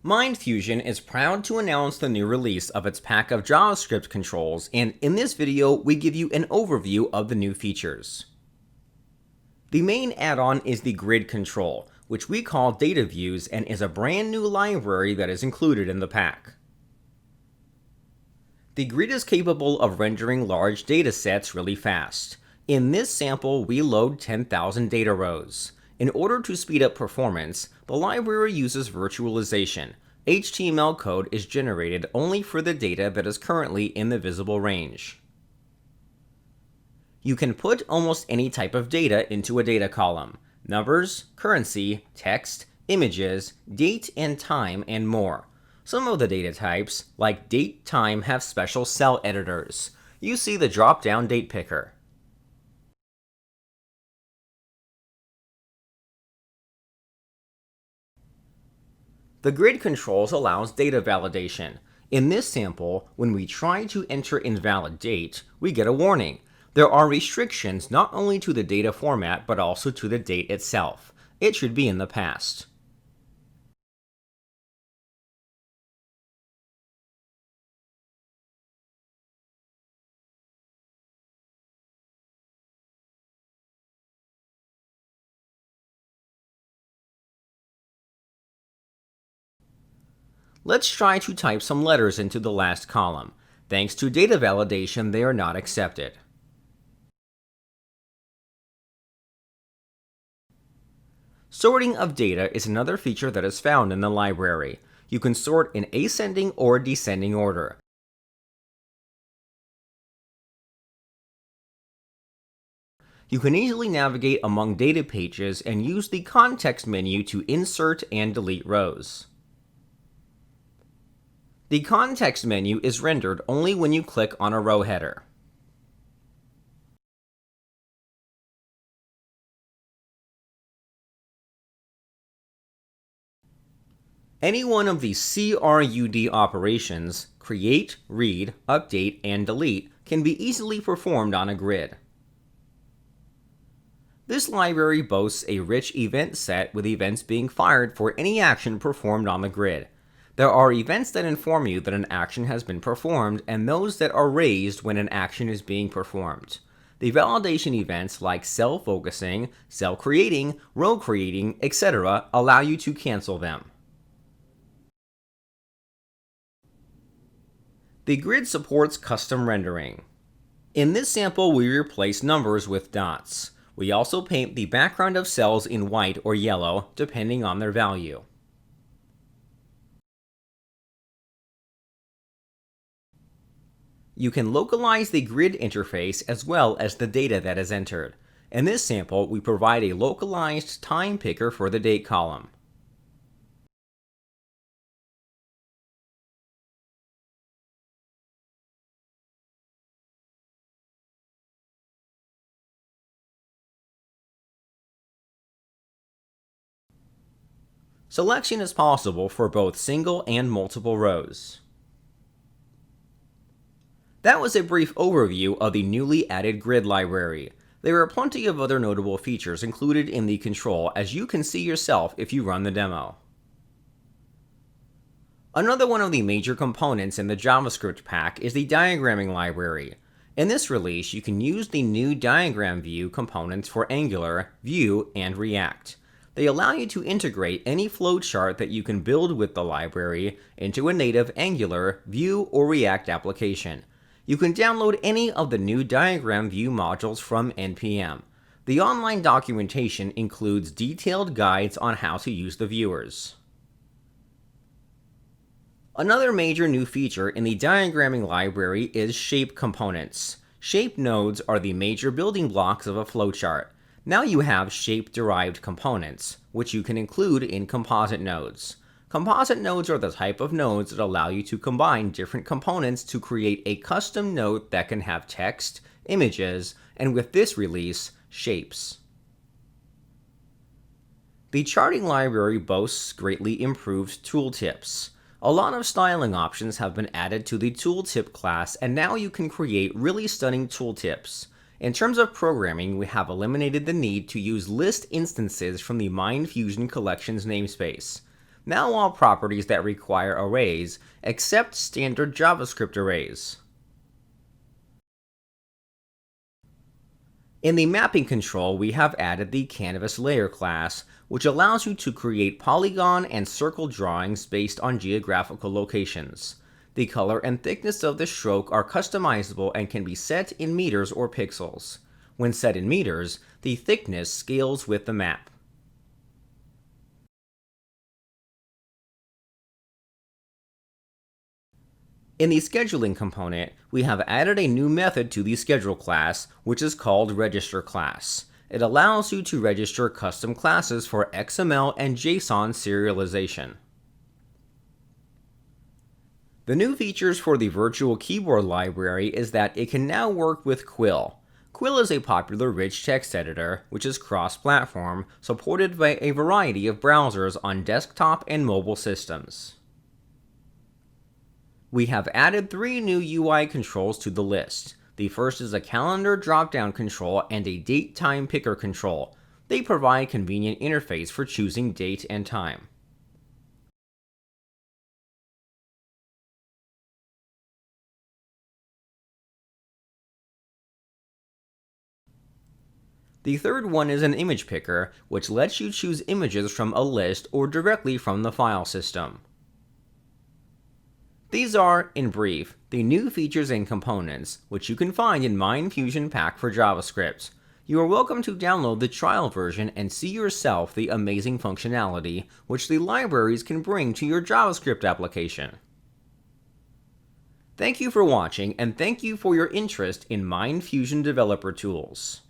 MindFusion is proud to announce the new release of its pack of JavaScript controls, and in this video, we give you an overview of the new features. The main add-on is the grid control, which we call data views and is a brand new library that is included in the pack. The grid is capable of rendering large data sets really fast. In this sample, we load 10,000 data rows. In order to speed up performance, the library uses virtualization. HTML code is generated only for the data that is currently in the visible range. You can put almost any type of data into a data column: numbers, currency, text, images, date and time, and more. Some of the data types, like date time, have special cell editors. You see the drop-down date picker. The grid controls allows data validation. In this sample, when we try to enter invalid date, we get a warning. There are restrictions not only to the data format but also to the date itself. It should be in the past. Let's try to type some letters into the last column. Thanks to data validation, they are not accepted. Sorting of data is another feature that is found in the library. You can sort in ascending or descending order. You can easily navigate among data pages and use the context menu to insert and delete rows. The context menu is rendered only when you click on a row header. Any one of the CRUD operations, create, read, update, and delete, can be easily performed on a grid. This library boasts a rich event set with events being fired for any action performed on the grid. There are events that inform you that an action has been performed and those that are raised when an action is being performed. The validation events like cell focusing, cell creating, row creating, etc. allow you to cancel them. The grid supports custom rendering. In this sample, we replace numbers with dots. We also paint the background of cells in white or yellow, depending on their value. You can localize the grid interface as well as the data that is entered. In this sample, we provide a localized time picker for the date column. Selection is possible for both single and multiple rows. That was a brief overview of the newly added grid library. There are plenty of other notable features included in the control, as you can see yourself if you run the demo. Another one of the major components in the JavaScript pack is the diagramming library. In this release, you can use the new diagram view components for Angular, Vue, and React. They allow you to integrate any flowchart that you can build with the library into a native Angular, Vue, or React application. You can download any of the new diagram view modules from NPM. The online documentation includes detailed guides on how to use the viewers. Another major new feature in the diagramming library is shape components. Shape nodes are the major building blocks of a flowchart. Now you have shape-derived components, which you can include in composite nodes. Composite nodes are the type of nodes that allow you to combine different components to create a custom node that can have text, images, and with this release, shapes. The charting library boasts greatly improved tooltips. A lot of styling options have been added to the tooltip class, and now you can create really stunning tooltips. In terms of programming, we have eliminated the need to use list instances from the MindFusion Collections namespace. Now all properties that require arrays except standard JavaScript arrays. In the mapping control, we have added the canvas layer class, which allows you to create polygon and circle drawings based on geographical locations. The color and thickness of the stroke are customizable and can be set in meters or pixels. When set in meters, the thickness scales with the map. In the scheduling component, we have added a new method to the schedule class, which is called register class. It allows you to register custom classes for XML and JSON serialization. The new features for the virtual keyboard library is that it can now work with Quill. Quill is a popular rich text editor, which is cross-platform, supported by a variety of browsers on desktop and mobile systems. We have added 3 new UI controls to the list. The first is a calendar drop-down control and a date-time picker control. They provide convenient interface for choosing date and time. The third one is an image picker, which lets you choose images from a list or directly from the file system. These are, in brief, the new features and components, which you can find in MindFusion Pack for JavaScript. You are welcome to download the trial version and see yourself the amazing functionality which the libraries can bring to your JavaScript application. Thank you for watching, and thank you for your interest in MindFusion developer tools.